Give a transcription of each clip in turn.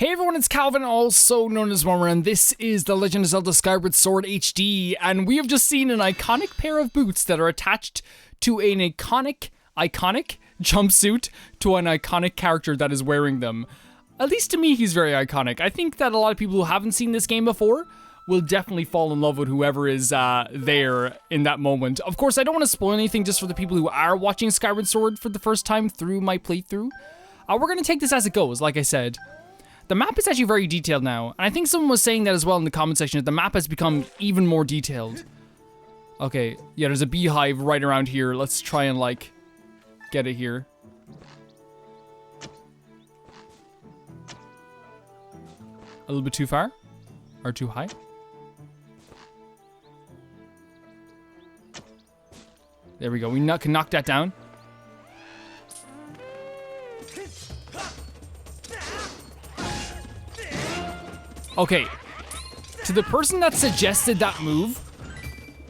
Hey everyone, it's Calvin, also known as Wormer, and this is The Legend of Zelda Skyward Sword HD, and we have just seen an iconic pair of boots that are attached to an iconic jumpsuit to an iconic character that is wearing them. At least to me, he's very iconic. I think that a lot of people who haven't seen this game before will definitely fall in love with whoever is there in that moment. Of course, I don't want to spoil anything just for the people who are watching Skyward Sword for the first time through my playthrough. We're going to take this as it goes, like I said. The map is actually very detailed now, and I think someone was saying that as well in the comment section, that the map has become even more detailed. Okay, yeah, there's a beehive right around here. Let's try and, like, get it here. A little bit too far? Or too high? There we go, we can knock that down. Okay, to the person that suggested that move,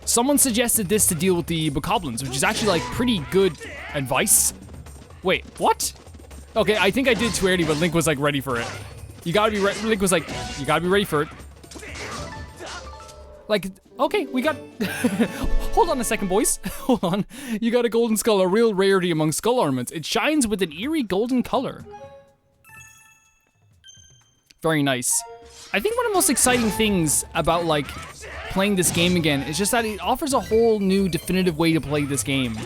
someone suggested this to deal with the bokoblins, which is actually like pretty good advice. Wait, what? Okay, I think I did too early, but Link was like ready for it. You gotta be ready. Link was like, you gotta be ready for it. Like, okay, we got. Hold on a second, boys. Hold on. You got a golden skull, a real rarity among skull ornaments. It shines with an eerie golden color. Very nice. I think one of the most exciting things about like playing this game again is just that it offers a whole new definitive way to play this game.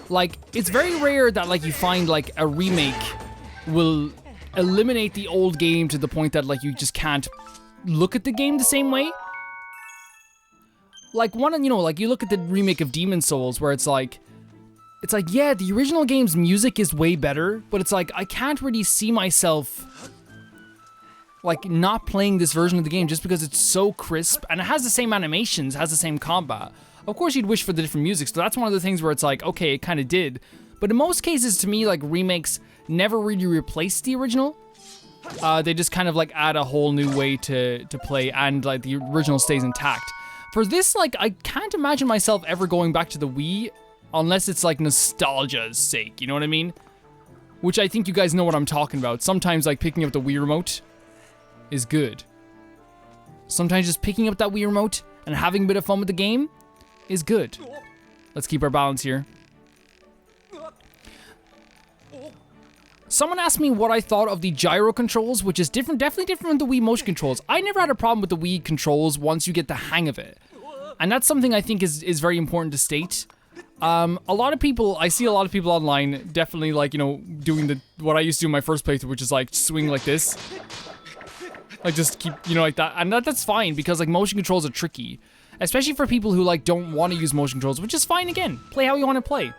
Like, it's very rare that like you find like a remake will eliminate the old game to the point that like you just can't look at the game the same way. Like one, you know, like you look at the remake of Demon Souls where it's like, yeah, the original game's music is way better, but it's like, I can't really see myself like not playing this version of the game just because it's so crisp and it has the same animations, has the same combat. Of course you'd wish for the different music, so that's one of the things where it's like, okay, it kind of did. But in most cases, to me, like remakes never really replace the original. They just kind of like add a whole new way to play, and like the original stays intact. For this, like, I can't imagine myself ever going back to the Wii unless it's like nostalgia's sake, you know what I mean? Which I think you guys know what I'm talking about. Sometimes like picking up the Wii remote is good. Sometimes just picking up that Wii remote and having a bit of fun with the game is good. Let's keep our balance here. Someone asked me what I thought of the gyro controls, which is different, definitely different from the Wii motion controls. I never had a problem with the Wii controls once you get the hang of it. And that's something I think is very important to state. A lot of people, I see a lot of people online definitely like, you know, doing what I used to do in my first playthrough, which is like swing like this. Like just keep, you know, like that. And that's fine because like motion controls are tricky. Especially for people who like don't want to use motion controls, which is fine again. Play how you want to play.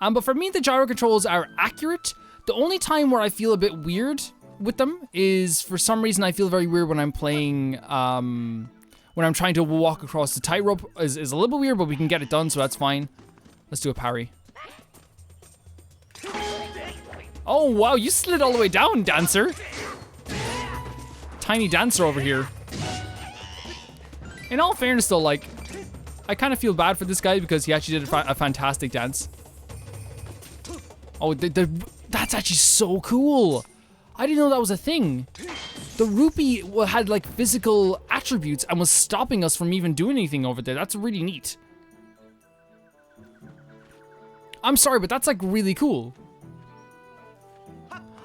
But for me, the gyro controls are accurate. The only time where I feel a bit weird with them is for some reason I feel very weird when I'm playing, when I'm trying to walk across the tightrope is a little bit weird, but we can get it done, so that's fine. Let's do a parry. Oh wow, you slid all the way down, dancer. Tiny dancer over here. In all fairness though, like, I kind of feel bad for this guy because he actually did a fantastic dance. Oh, that's actually so cool. I didn't know that was a thing. The rupee had like physical attributes and was stopping us from even doing anything over there. That's really neat. I'm sorry, but that's like really cool.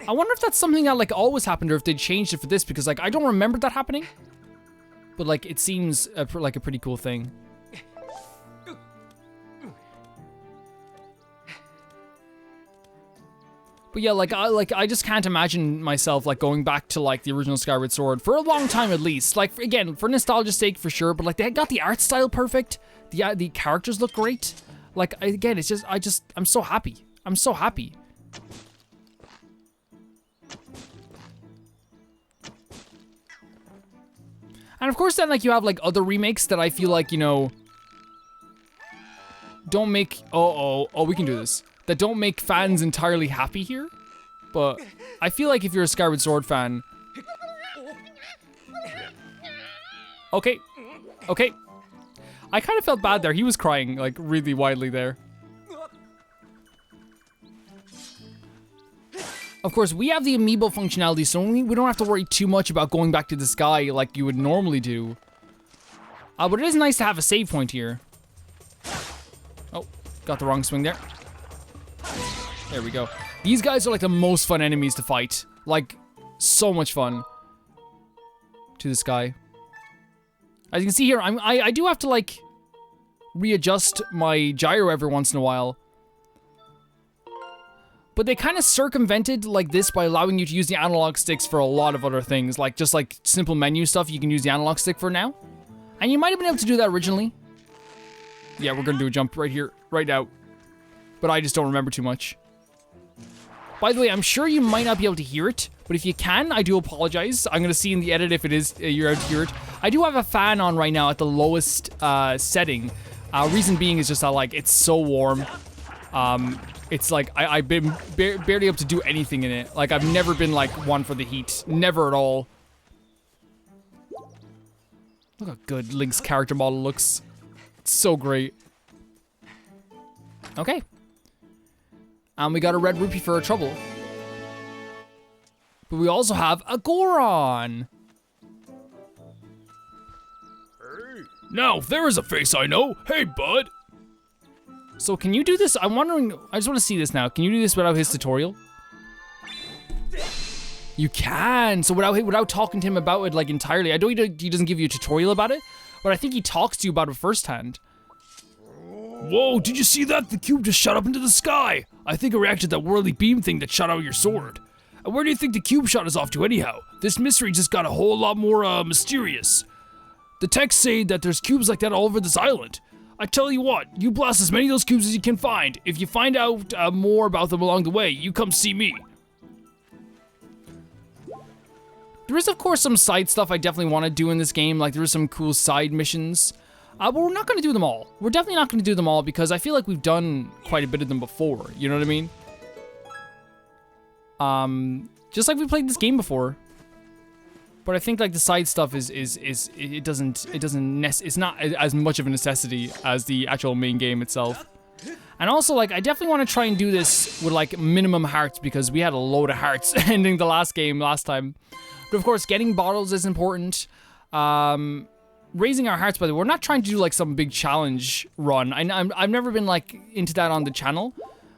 I wonder if that's something that like always happened or if they changed it for this, because like I don't remember that happening. But like it seems like a pretty cool thing. But yeah, like I just can't imagine myself like going back to like the original Skyward Sword for a long time at least. Like again, for nostalgia's sake for sure, but like they got the art style perfect. The characters look great. Like again, it's just I'm so happy. I'm so happy. And of course then like you have like other remakes that I feel like, you know, don't make oh we can do this. That don't make fans entirely happy here. But I feel like if you're a Skyward Sword fan. Okay. Okay. I kind of felt bad there. He was crying like really widely there. Of course, we have the amiibo functionality, so we don't have to worry too much about going back to the sky like you would normally do. But it is nice to have a save point here. Oh, got the wrong swing there. There we go. These guys are like the most fun enemies to fight. Like, so much fun. To the sky. As you can see here, I do have to like readjust my gyro every once in a while. But they kind of circumvented like this by allowing you to use the analog sticks for a lot of other things. Like just like simple menu stuff you can use the analog stick for now. And you might have been able to do that originally. Yeah, we're gonna do a jump right here, right now. But I just don't remember too much. By the way, I'm sure you might not be able to hear it, but if you can, I do apologize. I'm gonna see in the edit if it is you're able to hear it. I do have a fan on right now at the lowest setting. Reason being is just that like it's so warm. It's like I've been barely able to do anything in it. Like I've never been like one for the heat, never at all. Look how good Link's character model looks. It's so great. Okay. And we got a red rupee for our trouble. But we also have a Goron. Hey. Now, if there is a face I know, hey bud. So can you do this? I'm wondering, I just want to see this now. Can you do this without his tutorial? You can. So without talking to him about it like entirely. I know he doesn't give you a tutorial about it, but I think he talks to you about it firsthand. Whoa, did you see that? The cube just shot up into the sky. I think it reacted to that whirly beam thing that shot out your sword. And where do you think the cube shot us off to anyhow? This mystery just got a whole lot more mysterious. The texts say that there's cubes like that all over this island. I tell you what, you blast as many of those cubes as you can find. If you find out more about them along the way, you come see me. There is, of course, some side stuff I definitely want to do in this game. Like, there is some cool side missions. But we're not going to do them all. We're definitely not going to do them all because I feel like we've done quite a bit of them before. You know what I mean? Just like we played this game before. But I think like the side stuff it's not as much of a necessity as the actual main game itself. And also like I definitely want to try and do this with like minimum hearts because we had a load of hearts ending the last game last time. But of course getting bottles is important. Raising our hearts, by the way, we're not trying to do like some big challenge run. I've never been like into that on the channel.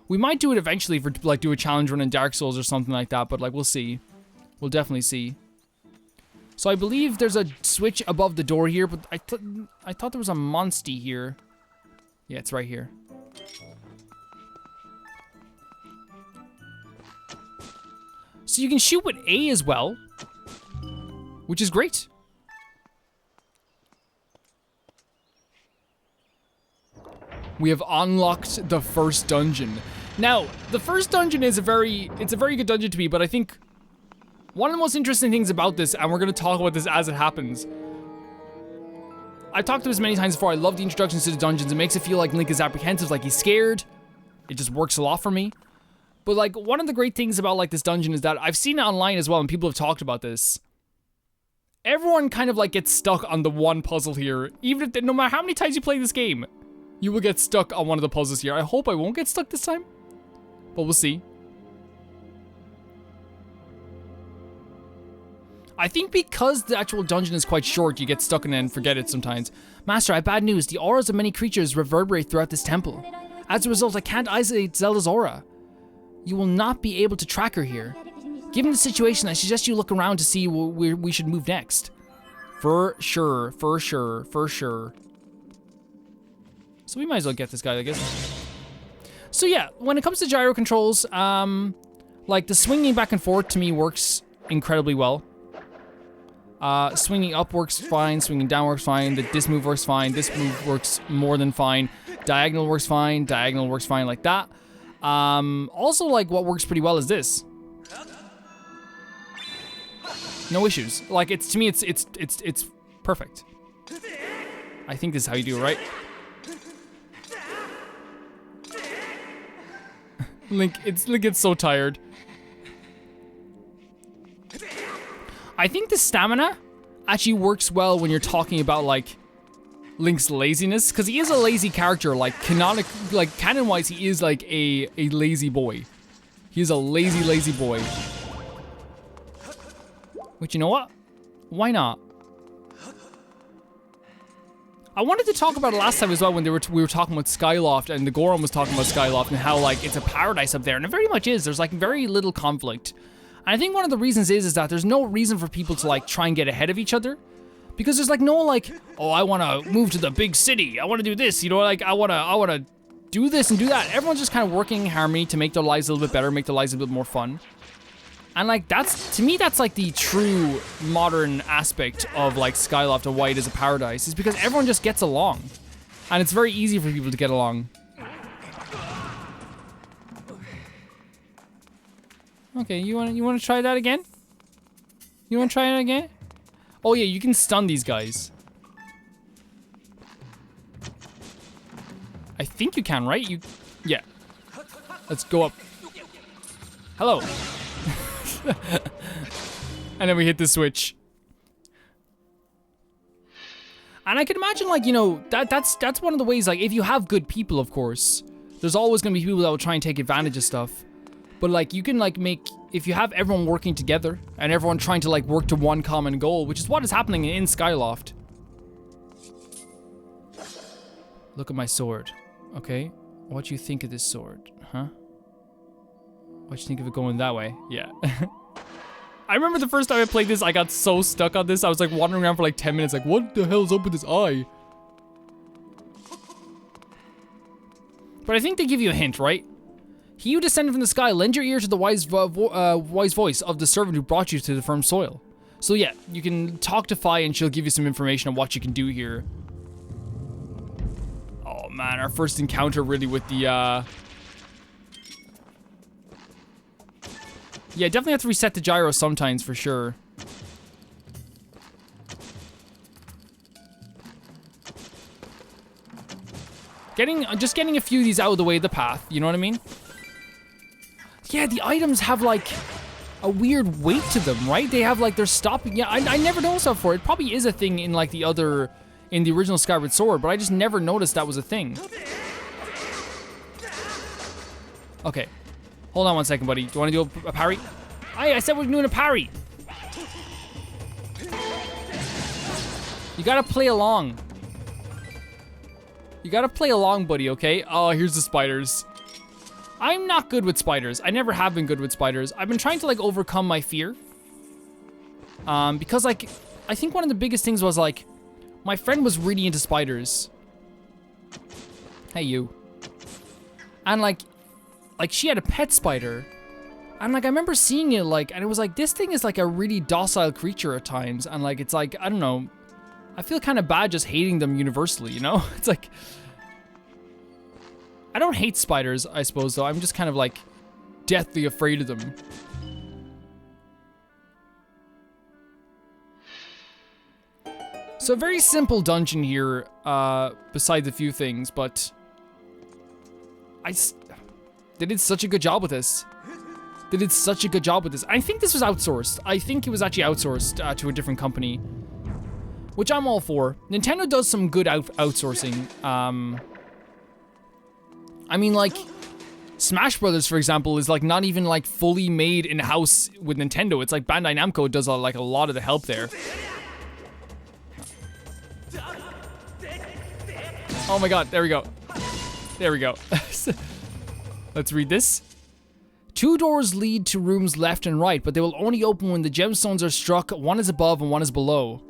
We might do it eventually for like do a challenge run in Dark Souls or something like that, but like we'll see. We'll definitely see. So I believe there's a switch above the door here, but I thought there was a monstie here. Yeah, it's right here. So you can shoot with A as well, which is great. We have unlocked the first dungeon. Now, the first dungeon is a very good dungeon to me, but I think one of the most interesting things about this, and we're gonna talk about this as it happens. I've talked to this many times before, I love the introductions to the dungeons. It makes it feel like Link is apprehensive, like he's scared. It just works a lot for me. But like, one of the great things about like this dungeon is that I've seen it online as well, and people have talked about this. Everyone kind of like gets stuck on the one puzzle here, even if no matter how many times you play this game. You will get stuck on one of the puzzles here. I hope I won't get stuck this time, but we'll see. I think because the actual dungeon is quite short, you get stuck in it and forget it sometimes. Master, I have bad news. The auras of many creatures reverberate throughout this temple. As a result, I can't isolate Zelda's aura. You will not be able to track her here. Given the situation, I suggest you look around to see where we should move next. For sure, for sure, for sure. So we might as well get this guy, I guess. So yeah, when it comes to gyro controls, like the swinging back and forth to me works incredibly well. Swinging up works fine, swinging down works fine, this move works fine, this move works more than fine, diagonal works fine like that. Also like what works pretty well is this. No issues. Like to me it's perfect. I think this is how you do it, right? Link gets so tired. I think the stamina actually works well when you're talking about like Link's laziness, because he is a lazy character. Like canon-wise, he is like a lazy boy. He's a lazy, lazy boy. Which, you know what? Why not? I wanted to talk about it last time as well when we were talking about Skyloft and the Ghirahim was talking about Skyloft and how like it's a paradise up there, and it very much is. There's like very little conflict. And I think one of the reasons is that there's no reason for people to like try and get ahead of each other. Because there's like no like, oh, I wanna move to the big city. I wanna do this, you know, like I wanna do this and do that. Everyone's just kind of working in harmony to make their lives a little bit better, make their lives a bit more fun. And like that's, to me, that's like the true modern aspect of like Skyloft and why it is a paradise, is because everyone just gets along. And it's very easy for people to get along. Okay, you wanna try that again? You wanna try it again? Oh yeah, you can stun these guys. I think you can, right? Yeah. Let's go up. Hello. And then we hit the switch. And I can imagine, like, you know, that's one of the ways, like, if you have good people, of course, there's always gonna be people that will try and take advantage of stuff. But, like, you can, like, if you have everyone working together and everyone trying to, like, work to one common goal, which is what is happening in Skyloft. Look at my sword. Okay. What do you think of this sword? Huh? What do you think of it going that way? Yeah. I remember the first time I played this, I got so stuck on this. I was like wandering around for like 10 minutes like, what the hell's up with this eye? But I think they give you a hint, right? He who descended from the sky, lend your ear to the wise voice of the servant who brought you to the firm soil. So yeah, you can talk to Fi and she'll give you some information on what you can do here. Oh man, our first encounter really with the, yeah, definitely have to reset the gyro sometimes for sure. Just getting a few of these out of the way of the path, you know what I mean? Yeah, the items have like a weird weight to them, right? They have like, they're stopping. Yeah, I never noticed that before. It probably is a thing in like the original Skyward Sword, but I just never noticed that was a thing. Okay. Hold on one second, buddy. Do you want to do a parry? I said we're doing a parry. You gotta play along. You gotta play along, buddy, okay? Oh, here's the spiders. I'm not good with spiders. I never have been good with spiders. I've been trying to, like, overcome my fear. Because, like, I think one of the biggest things was, like, my friend was really into spiders. Hey, you. And, like, she had a pet spider. And, like, I remember seeing it, like, and it was like, this thing is, like, a really docile creature at times. And, like, it's like, I don't know. I feel kind of bad just hating them universally, you know? It's like, I don't hate spiders, I suppose, though. I'm just kind of, like, deathly afraid of them. So, a very simple dungeon here, besides a few things, but they did such a good job with this. They did such a good job with this. I think this was outsourced. I think it was actually outsourced to a different company, which I'm all for. Nintendo does some good outsourcing. I mean, like, Smash Brothers, for example, is like not even like fully made in-house with Nintendo. It's like Bandai Namco does like a lot of the help there. Oh my god, there we go. There we go. Let's read this. 2 doors lead to rooms left and right, but they will only open when the gemstones are struck. One is above and one is below.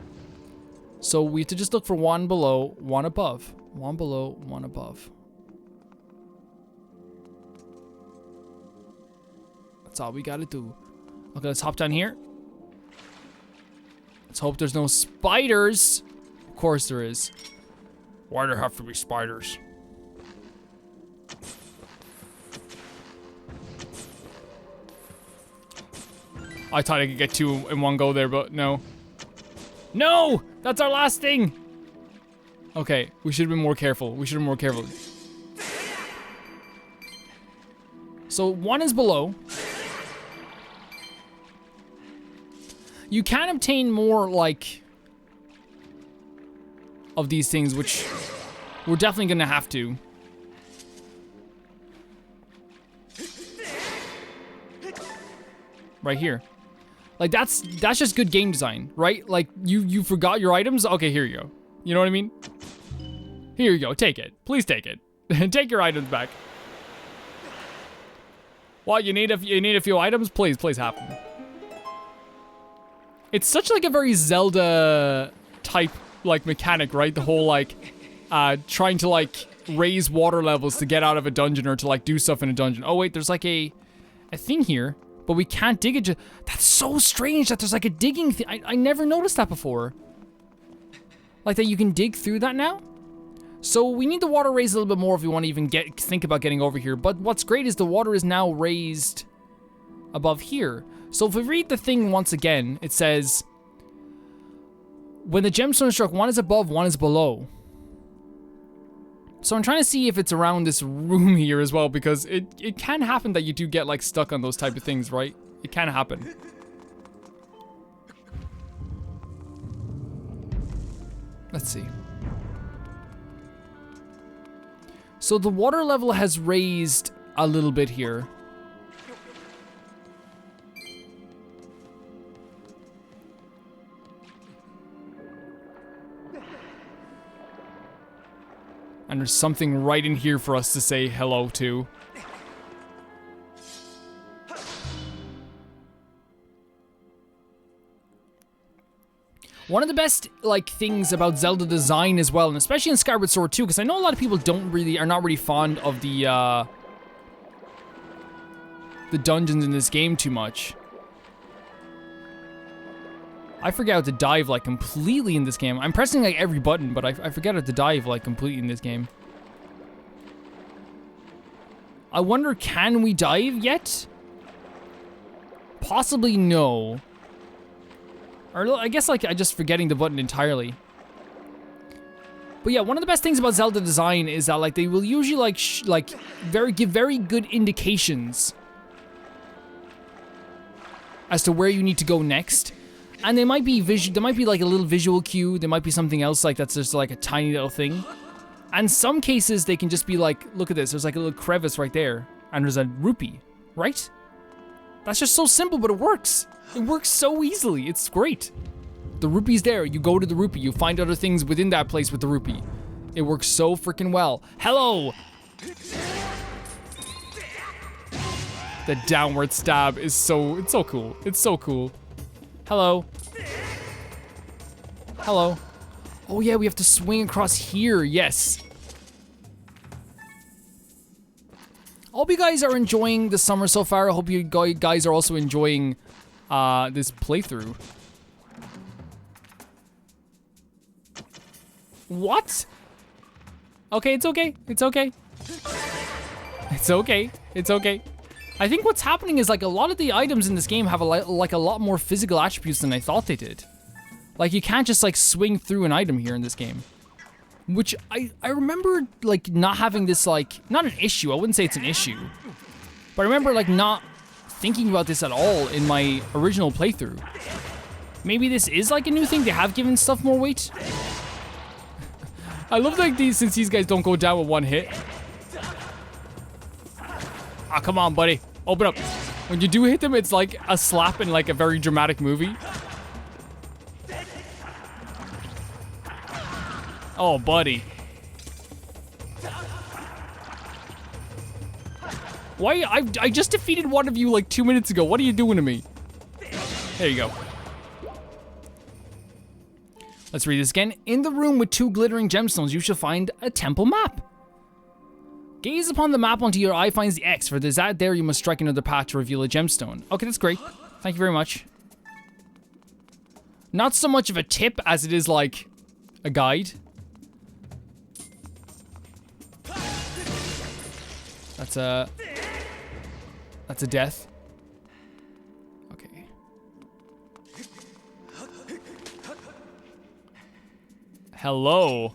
So we have to just look for one below, one above. One below, one above. That's all we gotta do. Okay, let's hop down here. Let's hope there's no spiders. Of course there is. Why do there have to be spiders? I thought I could get 2 in one go there, but no. No! That's our last thing! Okay, we should have been more careful. We should have been more careful. So, 1 is below. You can obtain more, like, of these things, which we're definitely gonna have to. right here. Like, that's just good game design, right? Like, you forgot your items? Okay, here you go. You know what I mean? Here you go, take it. Please take it. Take your items back. What, you need a few items? Please have them. It's such like a very Zelda type like mechanic, right? The whole like trying to like raise water levels to get out of a dungeon or to like do stuff in a dungeon. Oh wait, there's like a thing here, but we can't dig it. That's so strange that there's like a digging thing. I never noticed that before. Like that you can dig through that now? So we need the water raised a little bit more if we want to even think about getting over here. But what's great is the water is now raised above here. So if we read the thing once again, it says, when the gemstone is struck, one is above, one is below. So I'm trying to see if it's around this room here as well, because it can happen that you do get like stuck on those type of things, right? It can happen. Let's see. So the water level has raised a little bit here. And there's something right in here for us to say hello to. One of the best like things about Zelda design as well, and especially in Skyward Sword 2, because I know a lot of people are not really fond of the dungeons in this game too much. I forget how to dive like completely in this game. I'm pressing like every button, but I forget how to dive like completely in this game. I wonder, can we dive yet? Possibly no. Or I guess like I just forgetting the button entirely. But yeah, one of the best things about Zelda design is that like they will usually give very good indications as to where you need to go next. And they might be there might be like a little visual cue, there might be something else like that's just like a tiny little thing. And some cases they can just be like, look at this, there's like a little crevice right there, and there's a rupee, right? That's just so simple, but it works. It works so easily, it's great. The rupee's there, you go to the rupee, you find other things within that place with the rupee. It works so freaking well. Hello! The downward stab is it's so cool. It's so cool. Hello. Hello. Oh yeah, we have to swing across here, yes. I hope you guys are enjoying the summer so far. I hope you guys are also enjoying this playthrough. What? Okay, it's okay. It's okay. It's okay. It's okay. I think what's happening is like a lot of the items in this game have a lot more physical attributes than I thought they did. Like you can't just like swing through an item here in this game. Which I remember like not having this like, not an issue, I wouldn't say it's an issue. But I remember like not thinking about this at all in my original playthrough. Maybe this is like a new thing, they have given stuff more weight. I love like since these guys don't go down with one hit. Ah, come on, buddy. Open up. When you do hit them, it's like a slap in like a very dramatic movie. Oh, buddy. Why? I just defeated one of you like 2 minutes ago. What are you doing to me? There you go. Let's read this again. In the room with 2 glittering gemstones, you shall find a temple map. Gaze upon the map until your eye finds the X. For there's that there, you must strike another path to reveal a gemstone. Okay, that's great. Thank you very much. Not so much of a tip as it is like a guide. That's a death. Okay. Hello.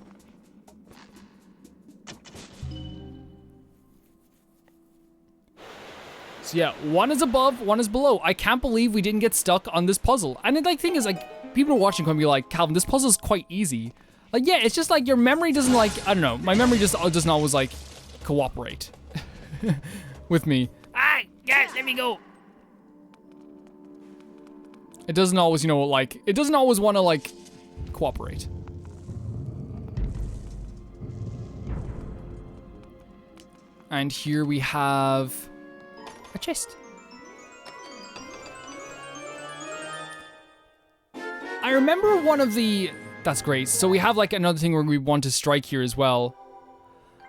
So yeah, one is above, one is below. I can't believe we didn't get stuck on this puzzle. And the like thing is like, people are watching can be like, Calvin, this puzzle is quite easy. Like, yeah, it's just like your memory doesn't like, I don't know. My memory just doesn't always like cooperate with me. Ah, yes, let me go. It doesn't always, you know, like, it doesn't always want to, like, cooperate. And here we have a chest. I remember one of the... That's great. So we have like another thing where we want to strike here as well.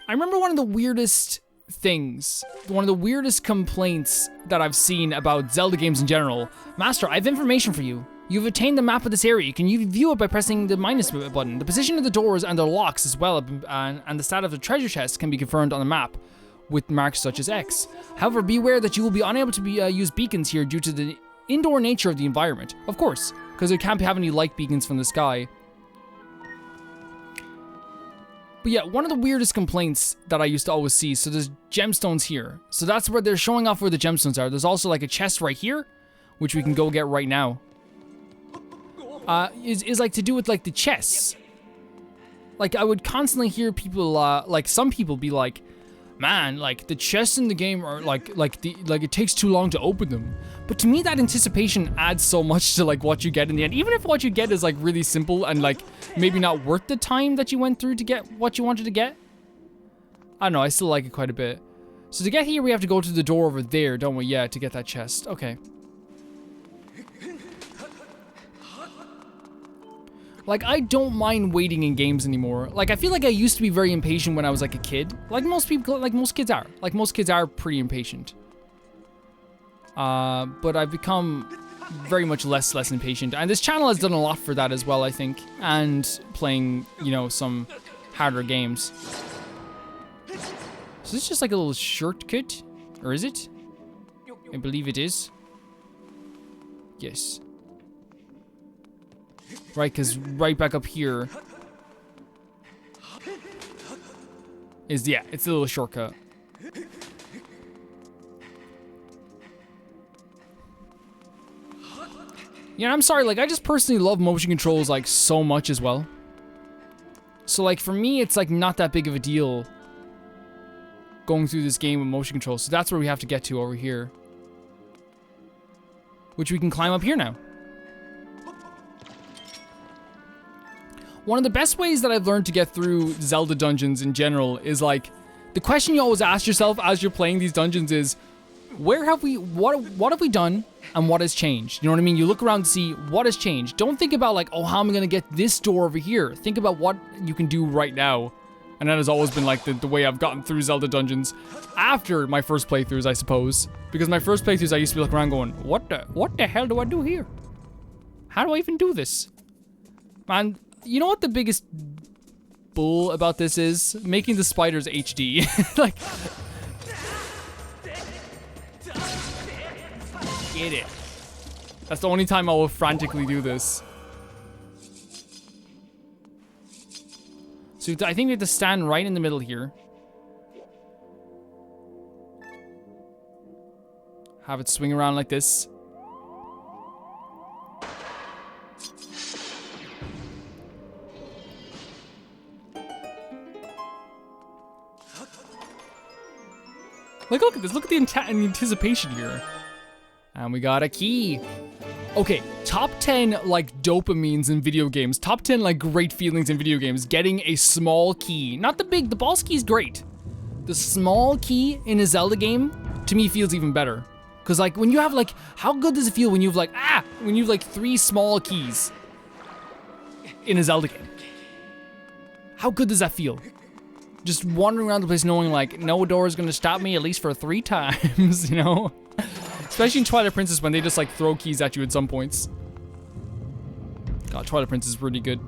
I remember one of the weirdest things, one of the weirdest complaints that I've seen about Zelda games in general. Master, I have information for you. You've attained the map of this area. Can you view it by pressing the minus button? The position of the doors and the locks as well, and the stat of the treasure chest can be confirmed on the map with marks such as X. However, beware that you will be unable to use beacons here due to the indoor nature of the environment. Of course, because it can't have any light beacons from the sky. But yeah, one of the weirdest complaints that I used to always see, so there's gemstones here. So that's where they're showing off where the gemstones are. There's also like a chest right here, which we can go get right now. Is like to do with like the chests. Like I would constantly hear people, like some people be like, man, like the chests in the game are like it takes too long to open them. But to me, that anticipation adds so much to like what you get in the end. Even if what you get is like really simple and like maybe not worth the time that you went through to get what you wanted to get. I don't know, I still like it quite a bit. So to get here, we have to go to the door over there, don't we? Yeah, to get that chest. Okay. Like, I don't mind waiting in games anymore. Like, I feel like I used to be very impatient when I was like a kid. Like most people, like most kids are. Like most kids are pretty impatient. But I've become very much less impatient. And this channel has done a lot for that as well, I think. And playing, you know, some harder games. So this is just like a little shortcut? Or is it? I believe it is. Yes. Right, because right back up here is, yeah, it's a little shortcut. Yeah, I'm sorry, like, I just personally love motion controls, like, so much as well. So, like, for me, it's, like, not that big of a deal going through this game with motion controls. So that's where we have to get to over here. Which we can climb up here now. One of the best ways that I've learned to get through Zelda dungeons in general is like, the question you always ask yourself as you're playing these dungeons is, what have we done and what has changed? You know what I mean? You look around to see what has changed. Don't think about like, oh, how am I gonna get this door over here? Think about what you can do right now. And that has always been like the way I've gotten through Zelda dungeons after my first playthroughs, I suppose. Because my first playthroughs, I used to be looking around going, what the hell do I do here? How do I even do this? Man, you know what the biggest bull about this is? Making the spiders HD. Like, get it. That's the only time I will frantically do this. So I think we have to stand right in the middle here. Have it swing around like this. Like, look at this. Look at the anticipation here. And we got a key. Okay, top 10, like, dopamines in video games. Top 10, like, great feelings in video games. Getting a small key. Not the big, the boss key is great. The small key in a Zelda game, to me, feels even better. Because, like, when you have, like, how good does it feel when you have, like, when you have, like, 3 small keys in a Zelda game? How good does that feel? Just wandering around the place knowing, like, no door is gonna stop me at least for 3 times, you know? Especially in Twilight Princess when they just, like, throw keys at you at some points. God, Twilight Princess is really good.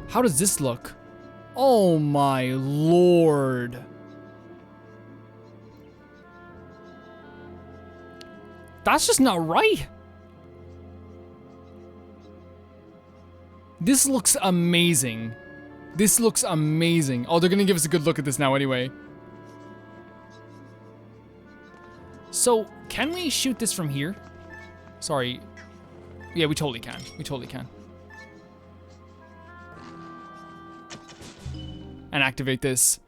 How does this look? Oh my lord. That's just not right. This looks amazing. This looks amazing. Oh, they're gonna give us a good look at this now anyway. So, can we shoot this from here? Sorry. Yeah, we totally can. We totally can. And activate this.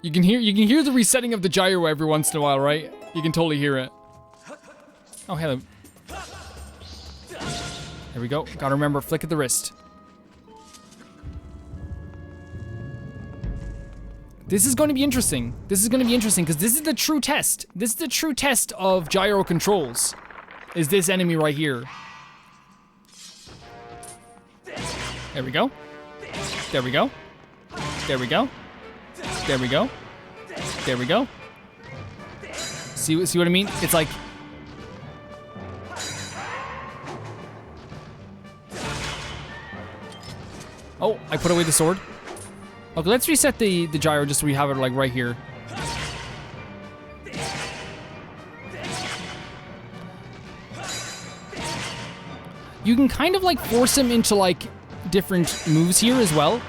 You can hear the resetting of the gyro every once in a while, right? You can totally hear it. Oh, hello. There we go. Gotta remember, flick of the wrist. This is going to be interesting. This is going to be interesting because this is the true test. This is the true test of gyro controls. Is this enemy right here. There we go. There we go. There we go. There we go. There we go. See what I mean? It's like... Oh, I put away the sword. Okay, let's reset the gyro just so we have it like right here. You can kind of like force him into like different moves here as well,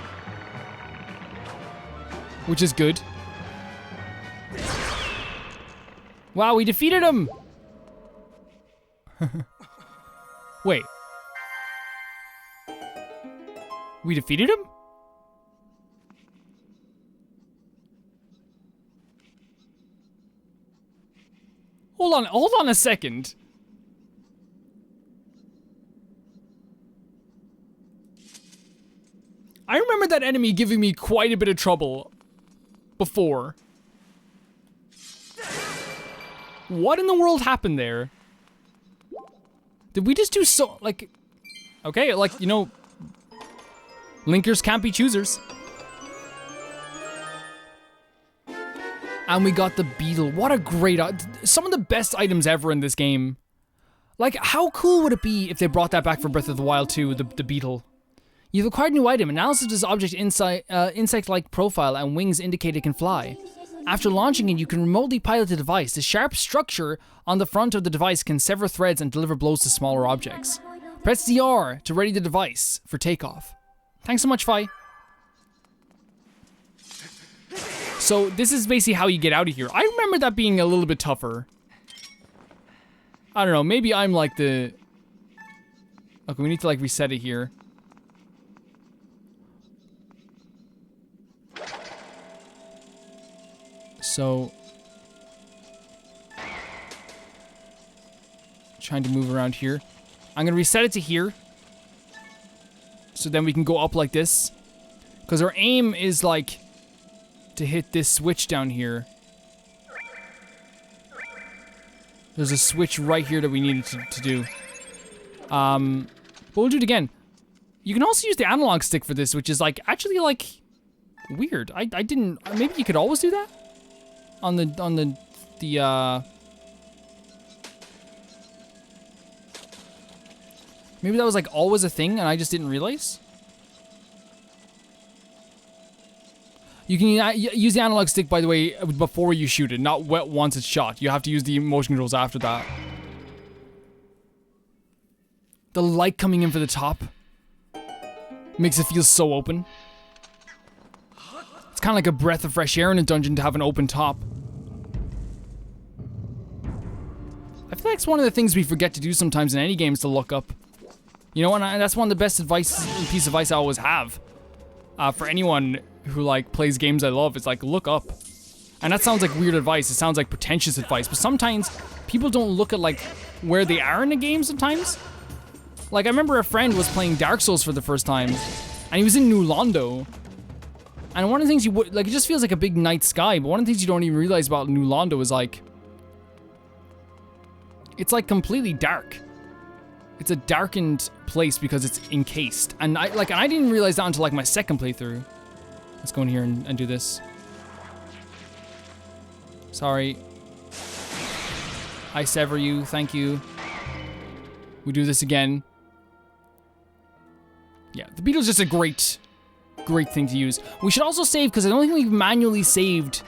which is good. Wow, we defeated him! Wait. We defeated him? Hold on a second. I remember that enemy giving me quite a bit of trouble before. What in the world happened there? Did we just do so, like... Okay, like, you know... Linkers can't be choosers. And we got the beetle. What a great... Some of the best items ever in this game. Like, how cool would it be if they brought that back for Breath of the Wild 2, the beetle? You've acquired a new item. Analysis of object insect-like profile and wings indicate it can fly. After launching it, you can remotely pilot the device. The sharp structure on the front of the device can sever threads and deliver blows to smaller objects. Press ZR to ready the device for takeoff. Thanks so much, Fi. So this is basically how you get out of here. I remember that being a little bit tougher. I don't know, maybe I'm like the... Okay, we need to like reset it here. So... Trying to move around here. I'm gonna reset it to here. So then we can go up like this. Because our aim is like... to hit this switch down here. There's a switch right here that we needed to do. But we'll do it again. You can also use the analog stick for this, which is like, actually like, weird. I didn't, maybe you could always do that? On the maybe that was like always a thing and I just didn't realize? You can use the analog stick, by the way, before you shoot it, not once it's shot. You have to use the motion controls after that. The light coming in for the top makes it feel so open. It's kind of like a breath of fresh air in a dungeon to have an open top. I feel like it's one of the things we forget to do sometimes in any games to look up. You know, and that's one of the best piece of advice I always have. For anyone who like plays games I love, it's like, look up. And that sounds like weird advice, it sounds like pretentious advice, but sometimes people don't look at like where they are in a game sometimes. Like I remember a friend was playing Dark Souls for the first time and he was in New Londo. And one of the things like it just feels like a big night sky, but one of the things you don't even realize about New Londo is like, it's like completely dark. It's a darkened place because it's encased. And I didn't realize that until like my second playthrough. Let's go in here and do this. Sorry. I sever you, thank you. We do this again. Yeah, the beetle's just a great thing to use. We should also save, because I don't think we've manually saved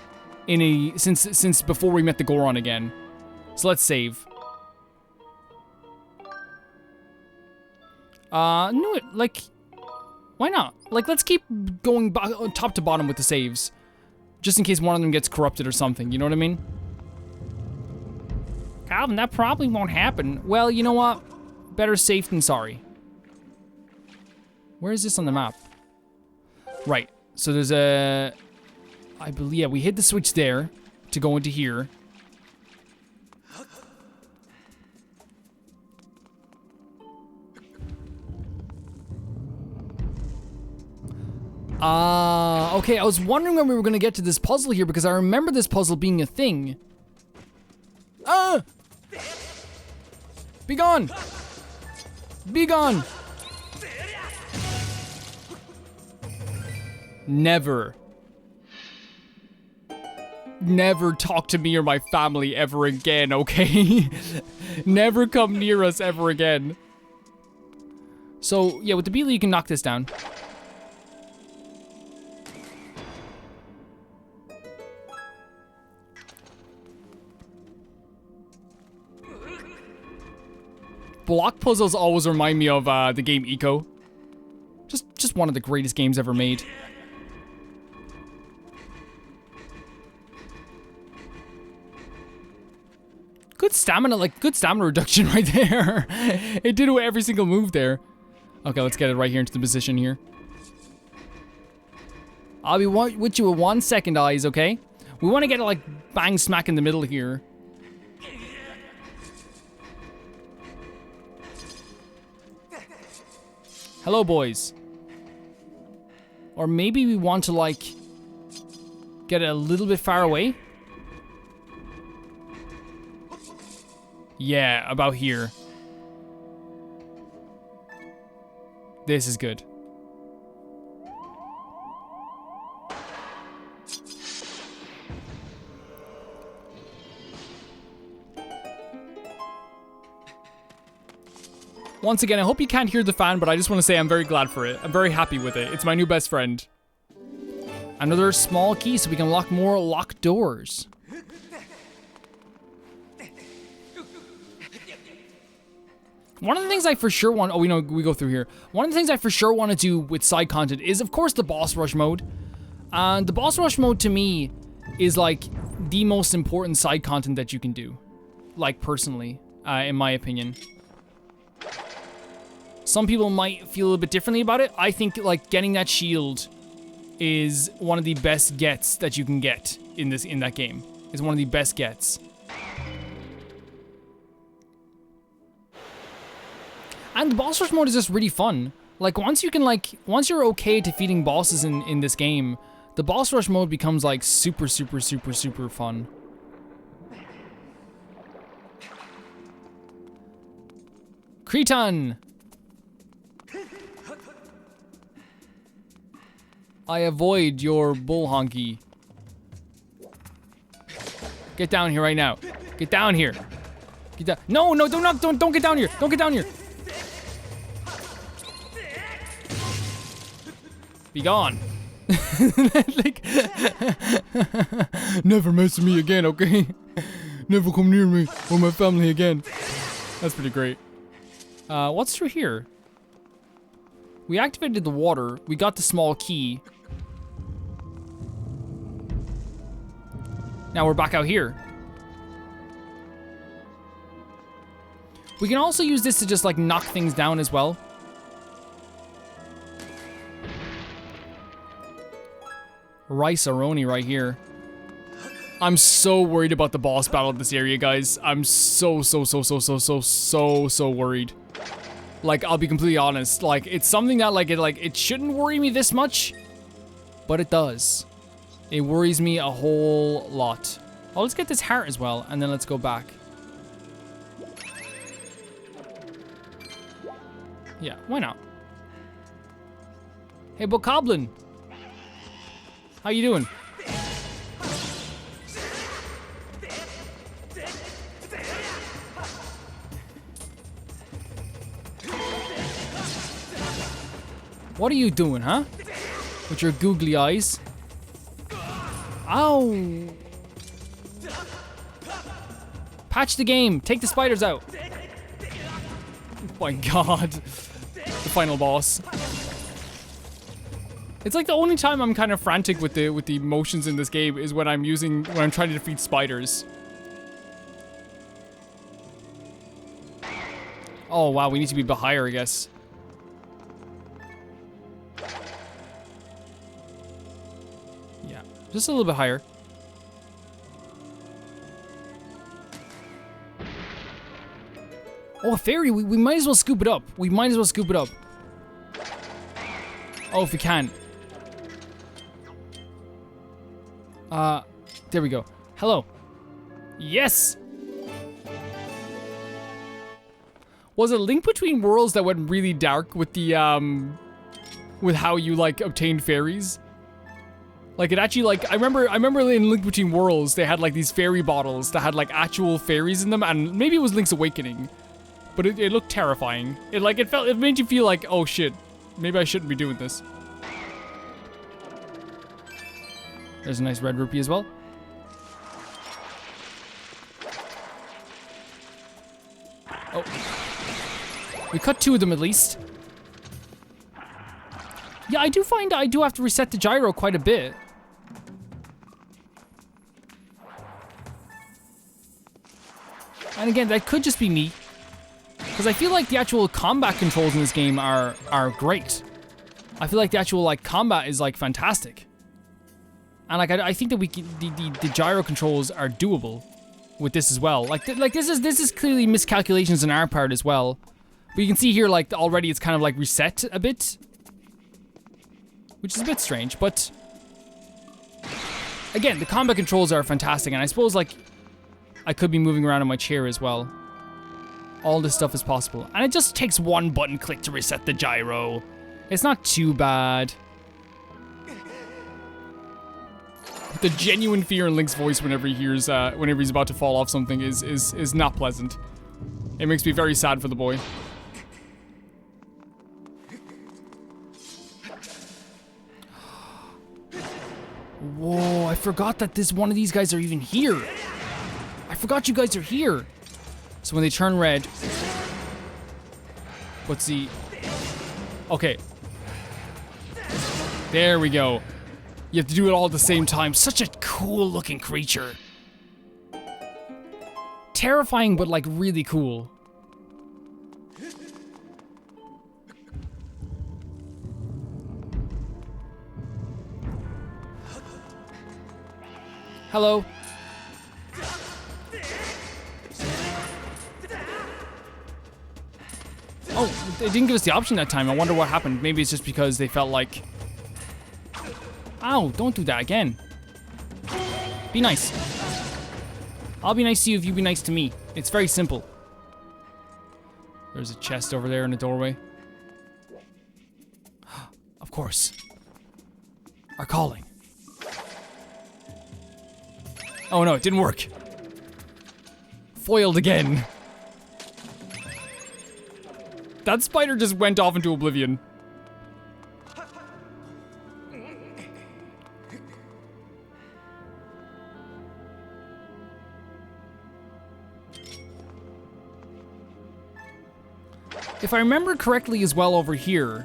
in since before we met the Goron again. So let's save. No, like, why not? Like, let's keep going top to bottom with the saves. Just in case one of them gets corrupted or something, you know what I mean? Calvin, that probably won't happen. Well, you know what? Better safe than sorry. Where is this on the map? Right, so there's a... I believe, yeah, we hit the switch there to go into here. Okay, I was wondering when we were gonna get to this puzzle here because I remember this puzzle being a thing. Be gone! Be gone! Never. Never talk to me or my family ever again, okay? Never come near us ever again. So, yeah, with the beetle you can knock this down. Block puzzles always remind me of the game Eco. Just one of the greatest games ever made. Good stamina reduction right there. It did every single move there. Okay, let's get it right here into the position here. I'll be with you in 1 second, eyes, okay? We want to get it like bang smack in the middle here. Hello, boys. Or maybe we want to like get it a little bit far away. Yeah, about here. This is good. Once again, I hope you can't hear the fan, but I just want to say I'm very glad for it. I'm very happy with it. It's my new best friend. Another small key so we can lock more locked doors. One of the things I for sure want... Oh, we go through here. One of the things I for sure want to do with side content is, of course, the boss rush mode. And the boss rush mode, to me, is, like, the most important side content that you can do. Like, personally, in my opinion. Some people might feel a little bit differently about it. I think, like, getting that shield is one of the best gets that you can get in that game. It's one of the best gets. And the boss rush mode is just really fun. Like, once you're okay defeating bosses in this game, the boss rush mode becomes, like, super, super, super, super fun. Cretan! I avoid your bull honky. Get down here right now. Get down here. Get down. No, don't get down here. Don't get down here. Be gone. Like, never mess with me again, okay? Never come near me or my family again. That's pretty great. What's through here? We activated the water. We got the small key. Now we're back out here. We can also use this to just like knock things down as well. Rice-a-roni right here. I'm so worried about the boss battle of this area, guys. I'm so worried. Like, I'll be completely honest. Like, it's something that it shouldn't worry me this much, but it does. It worries me a whole lot. Oh, let's get this heart as well, and then let's go back. Yeah, why not? Hey, Bokoblin. How you doing? What are you doing, huh? With your googly eyes. Ow! Patch the game. Take the spiders out. Oh my god. The final boss. It's like the only time I'm kind of frantic with the motions in this game is when I'm trying to defeat spiders. Oh wow, we need to be a bit higher, I guess. Yeah, just a little bit higher. Oh, a fairy, we might as well scoop it up. We might as well scoop it up. Oh, if we can. There we go. Hello. Yes! Was it Link Between Worlds that went really dark with the, with how you, like, obtained fairies? Like, it actually, like, I remember in Link Between Worlds, they had, like, these fairy bottles that had, like, actual fairies in them, and maybe it was Link's Awakening. But it looked terrifying. It made you feel like, oh shit, maybe I shouldn't be doing this. There's a nice red rupee as well. Oh. We cut 2 of them at least. Yeah, I do find I do have to reset the gyro quite a bit. And again, that could just be me. Because I feel like the actual combat controls in this game are great. I feel like the actual like combat is like fantastic. And like I think that the gyro controls are doable with this as well. Like this is clearly miscalculations on our part as well. But you can see here like already it's kind of like reset a bit, which is a bit strange. But again, the combat controls are fantastic, and I suppose like I could be moving around in my chair as well. All this stuff is possible, and it just takes 1 button click to reset the gyro. It's not too bad. The genuine fear in Link's voice whenever he hears, whenever he's about to fall off something is not pleasant. It makes me very sad for the boy. Whoa, I forgot that one of these guys are even here. I forgot you guys are here. So when they turn red, what's the... Okay. There we go. You have to do it all at the same time. Such a cool looking creature. Terrifying, but like really cool. Hello. Oh, they didn't give us the option that time. I wonder what happened. Maybe it's just because they felt like... Ow, don't do that again. Be nice. I'll be nice to you if you be nice to me. It's very simple. There's a chest over there in the doorway. Of course. Our calling. Oh no, it didn't work. Foiled again. That spider just went off into oblivion. If I remember correctly as well over here,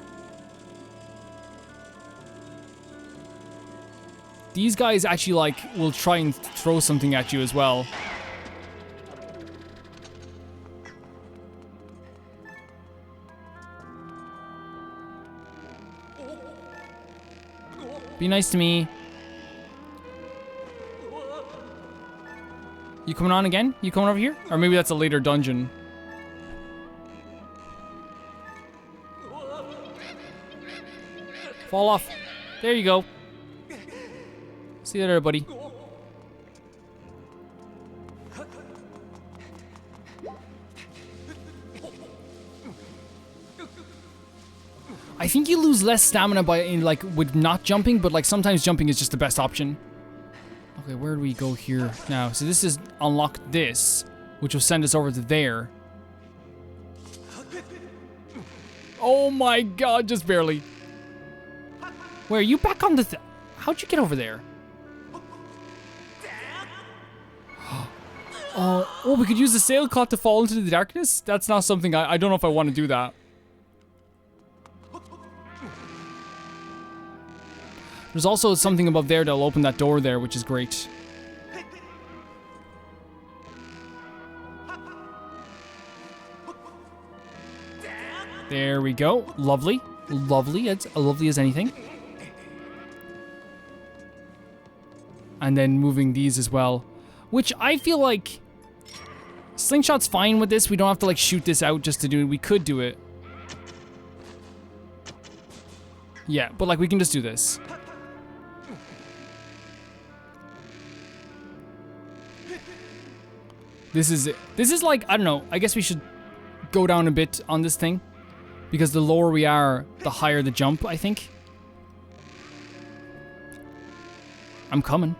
these guys actually like will try and throw something at you as well. Be nice to me. You coming on again? You coming over here? Or maybe that's a later dungeon. Fall off. There you go. See you later, buddy. I think you lose less stamina like with not jumping, but like sometimes jumping is just the best option. Okay, where do we go here now? So this is unlock this, which will send us over to there. Oh my god, just barely. Where are you back on the how'd you get over there? Oh, we could use the sailcloth to fall into the darkness? That's not something I don't know if I want to do that. There's also something above there that'll open that door there, which is great. There we go. Lovely. Lovely. It's lovely as anything. And then moving these as well. Which I feel like... Slingshot's fine with this. We don't have to like shoot this out just to do it. We could do it. Yeah, but like we can just do this. This is like, I don't know, I guess we should go down a bit on this thing. Because the lower we are, the higher the jump, I think. I'm coming.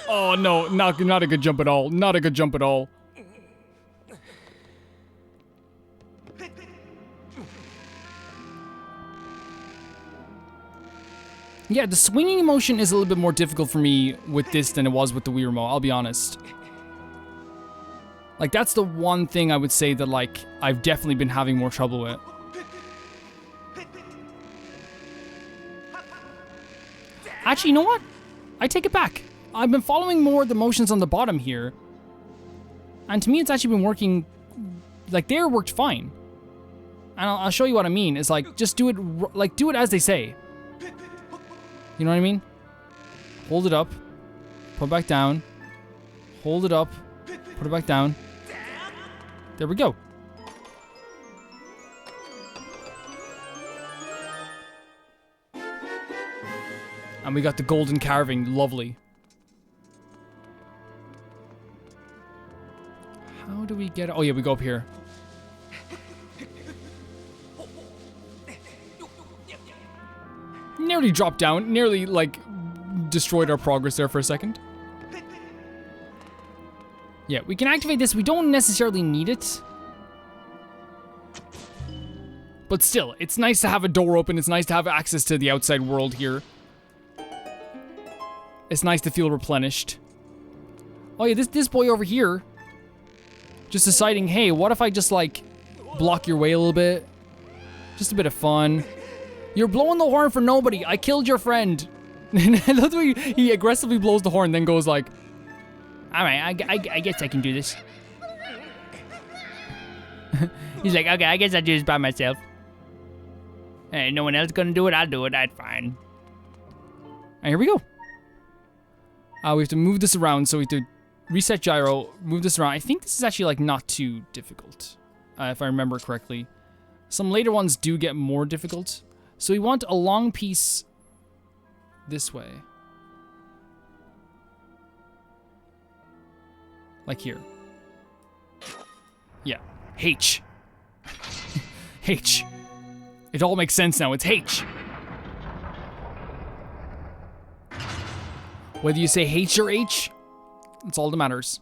Oh no, not a good jump at all. Not a good jump at all. Yeah, the swinging motion is a little bit more difficult for me with this than it was with the Wii Remote, I'll be honest. Like, that's the one thing I would say that, like, I've definitely been having more trouble with. Actually, you know what? I take it back. I've been following more of the motions on the bottom here. And to me, it's actually been working... Like, there worked fine. And I'll show you what I mean. It's like, just do it... Like, do it as they say. You know what I mean? Hold it up. Put it back down. Hold it up. Put it back down. There we go. And we got the golden carving. Lovely. How do we get... Oh yeah, we go up here. Nearly dropped down. Nearly, like, destroyed our progress there for a second. Yeah, we can activate this. We don't necessarily need it. But still, it's nice to have a door open. It's nice to have access to the outside world here. It's nice to feel replenished. Oh yeah, this boy over here. Just deciding, hey, what if I just, like, block your way a little bit? Just a bit of fun. You're blowing the horn for nobody. I killed your friend. And I love the way he aggressively blows the horn, then goes like, alright, I guess I can do this. He's like, okay, I guess I'll do this by myself. Hey, no one else gonna do it, I'll do it, that's fine. And here we go. We have to move this around, so we have to reset gyro, move this around. I think this is actually, like, not too difficult, if I remember correctly. Some later ones do get more difficult. So we want a long piece this way. Like here. Yeah. H. H. It all makes sense now. It's H. Whether you say H or H, that's all that matters.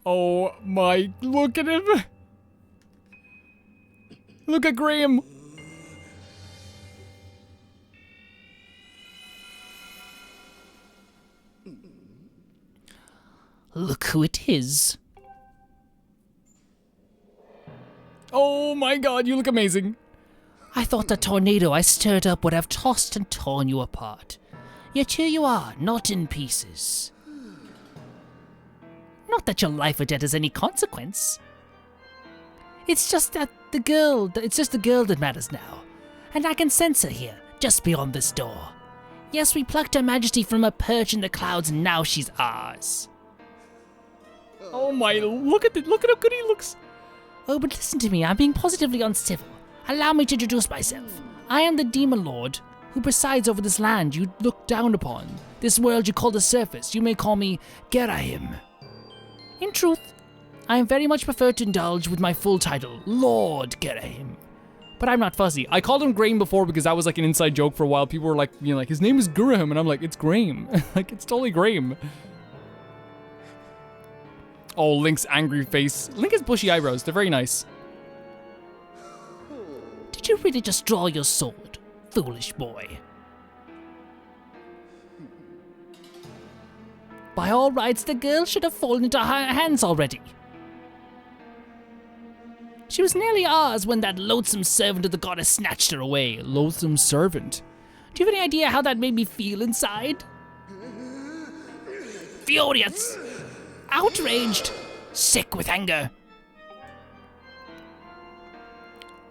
Oh my, look at him. Look at Graham. Look who it is. Oh my god, you look amazing. I thought the tornado I stirred up would have tossed and torn you apart. Yet here you are, not in pieces. Not that your life or death has any consequence. It's just the girl that matters now. And I can sense her here, just beyond this door. Yes, we plucked Her Majesty from a perch in the clouds and now she's ours. Oh my, look at how good he looks. Oh, but listen to me, I'm being positively uncivil. Allow me to introduce myself. I am the Demon Lord who presides over this land you look down upon. This world you call the surface. You may call me Ghirahim. In truth, I am very much prefer to indulge with my full title, Lord Ghirahim. But I'm not fussy. I called him Graham before because that was like an inside joke for a while. People were like, being like, his name is Ghirahim, and I'm like, it's Graham. Like, it's totally Graham. Oh, Link's angry face. Link has bushy eyebrows. They're very nice. Did you really just draw your sword, foolish boy? By all rights, the girl should have fallen into our hands already. She was nearly ours when that loathsome servant of the goddess snatched her away. Loathsome servant? Do you have any idea how that made me feel inside? Furious! Outraged! Sick with anger!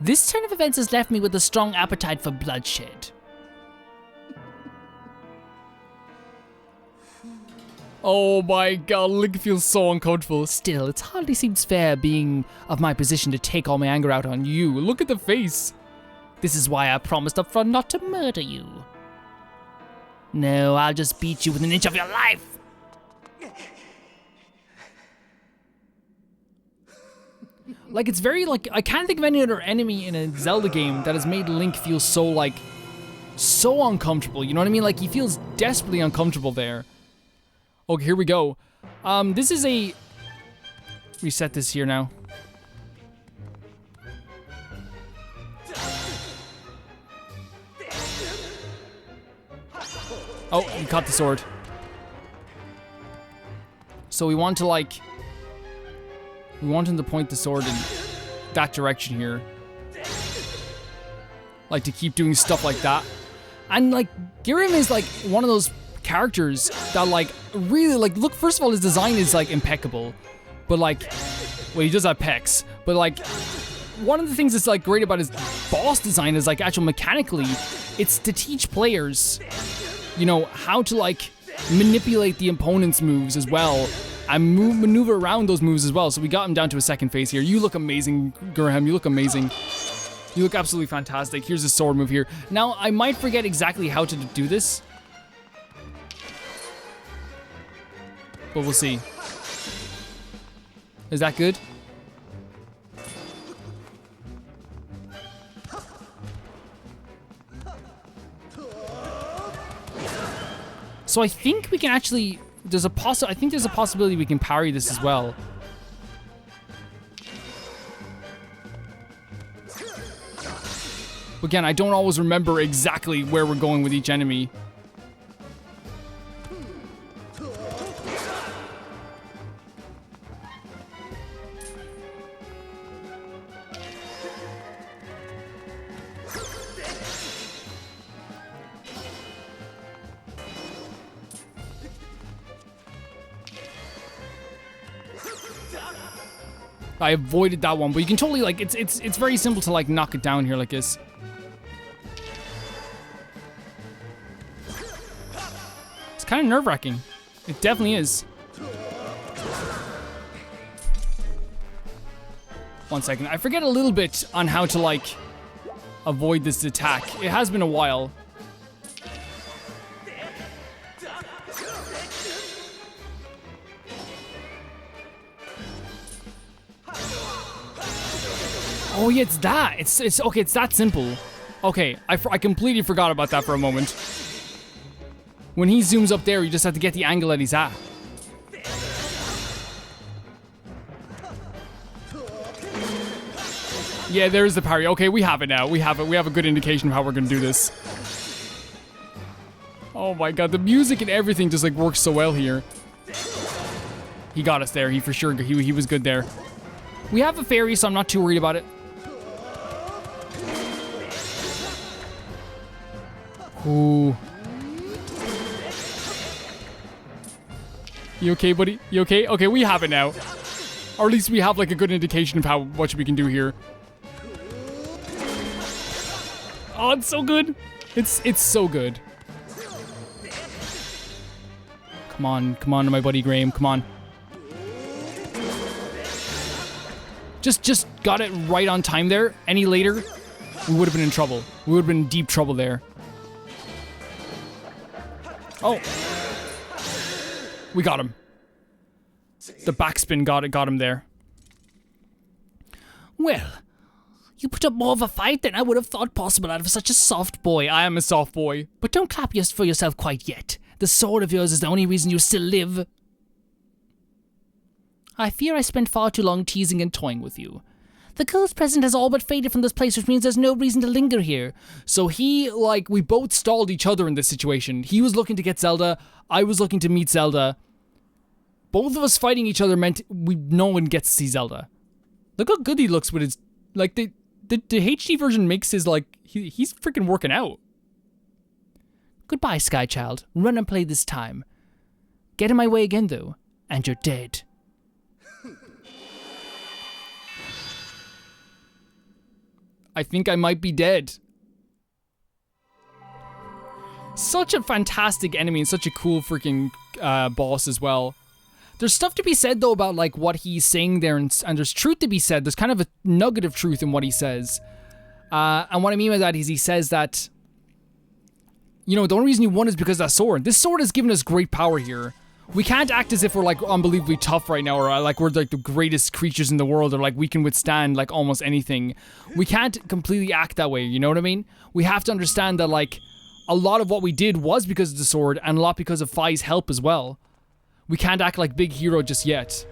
This turn of events has left me with a strong appetite for bloodshed. Oh my god, Link feels so uncomfortable. Still, it hardly seems fair being of my position to take all my anger out on you. Look at the face. This is why I promised up front not to murder you. No, I'll just beat you within an inch of your life. Like, it's very, like, I can't think of any other enemy in a Zelda game that has made Link feel so, like, so uncomfortable. You know what I mean? Like, he feels desperately uncomfortable there. Okay, here we go. This is a... Reset this here now. Oh, he caught the sword. So we want to, like... We want him to point the sword in that direction here. Like, to keep doing stuff like that. And, like, Ghirahim is, like, one of those characters that, like, really, like, look, first of all, his design is, like, impeccable. But, like, well, he does have pecs. But, like, one of the things that's, like, great about his boss design is, like, actually mechanically, it's to teach players, you know, how to, like, manipulate the opponent's moves as well. And maneuver around those moves as well. So we got him down to a second phase here. You look amazing, Ghirahim. You look amazing. You look absolutely fantastic. Here's a sword move here. Now, I might forget exactly how to do this. But we'll see. Is that good? So I think we can actually... I think there's a possibility we can parry this as well. Again, I don't always remember exactly where we're going with each enemy. I avoided that one, but you can totally, like, it's very simple to, like, knock it down here like this. It's kind of nerve-wracking. It definitely is. 1 second. I forget a little bit on how to, like, avoid this attack. It has been a while. Oh yeah, it's that. It's okay. It's that simple. Okay, I completely forgot about that for a moment. When he zooms up there, you just have to get the angle that he's at. Yeah, there's the parry. Okay, we have it now. We have it. We have a good indication of how we're gonna do this. Oh my god, the music and everything just, like, works so well here. He got us there. He for sure. He was good there. We have a fairy, so I'm not too worried about it. Ooh. You okay, buddy? You okay? Okay, we have it now. Or at least we have, like, a good indication of how much we can do here. Oh, it's so good. It's so good. Come on, my buddy Graham. Come on. Just got it right on time there. Any later, we would have been in trouble. We would have been in deep trouble there. Oh. We got him. The backspin got him there. Well, you put up more of a fight than I would have thought possible out of such a soft boy. I am a soft boy. But don't clap for yourself quite yet. The sword of yours is the only reason you still live. I fear I spent far too long teasing and toying with you. The girl's present has all but faded from this place, which means there's no reason to linger here. So we both stalled each other in this situation. He was looking to get Zelda. I was looking to meet Zelda. Both of us fighting each other meant no one gets to see Zelda. Look how good he looks with his, like, the HD version makes his, like, he's freaking working out. Goodbye, Sky Child. Run and play this time. Get in my way again, though, and you're dead. I think I might be dead. Such a fantastic enemy and such a cool freaking boss as well. There's stuff to be said though about like what he's saying there, and there's truth to be said. There's kind of a nugget of truth in what he says. And what I mean by that is he says that, you know, the only reason you won is because of that sword. This sword has given us great power here. We can't act as if we're like unbelievably tough right now, or like we're like the greatest creatures in the world, or like we can withstand like almost anything. We can't completely act that way, you know what I mean? We have to understand that like a lot of what we did was because of the sword, and a lot because of Fi's help as well. We can't act like big hero just yet.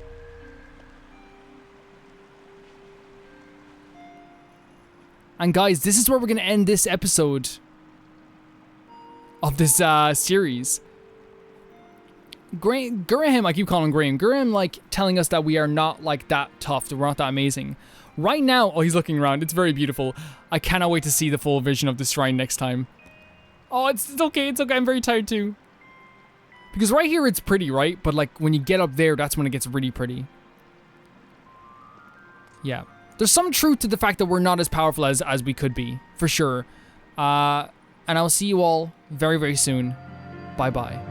And guys, this is where we're gonna end this episode of this series. Ghirahim, I keep calling him Ghirahim, like telling us that we are not like that tough, that we're not that amazing. Right now, oh, he's looking around. It's very beautiful. I cannot wait to see the full vision of this shrine next time. Oh, it's okay. It's okay. I'm very tired too. Because right here it's pretty, right? But like when you get up there, that's when it gets really pretty. Yeah. There's some truth to the fact that we're not as powerful as we could be, for sure. And I'll see you all very, very soon. Bye-bye.